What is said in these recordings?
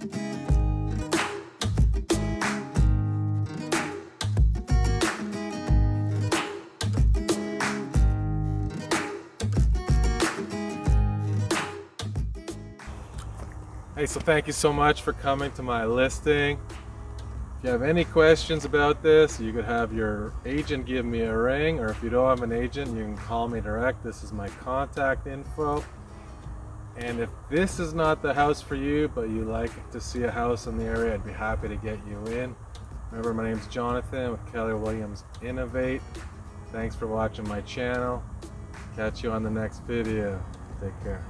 Hey, so thank you so much for coming to my listing. If you have any questions about this, you could have your agent give me a ring, or if you don't have an agent, you can call me direct. This is my contact info. And if this is not the house for you, but you like to see a house in the area, I'd be happy to get you in. Remember, my name's Jonathan with Keller Williams Innovate. Thanks for watching my channel. Catch you on the next video. Take care.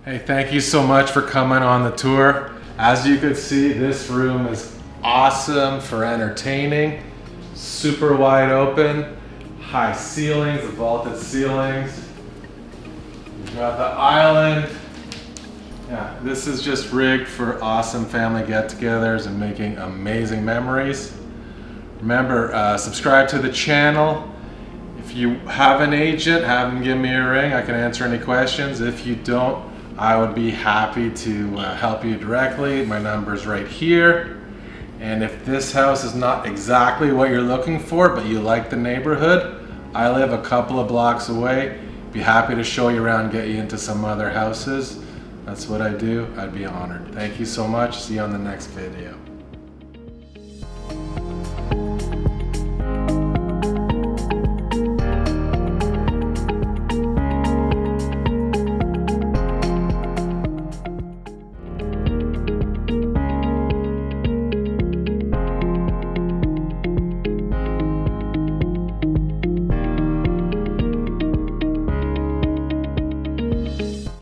Hey, thank you so much for coming on the tour. As you could see, this room is awesome for entertaining. Super wide open, high ceilings, vaulted ceilings. You've got the island. Yeah, this is just rigged for awesome family get-togethers and making amazing memories. Remember, subscribe to the channel. If you have an agent, have them give me a ring. I can answer any questions. If you don't, I would be happy to help you directly. My number's right here. And if this house is not exactly what you're looking for, but you like the neighborhood, I live a couple of blocks away. Be happy to show you around, get you into some other houses. That's what I do. I'd be honored. Thank you so much. See you on the next video.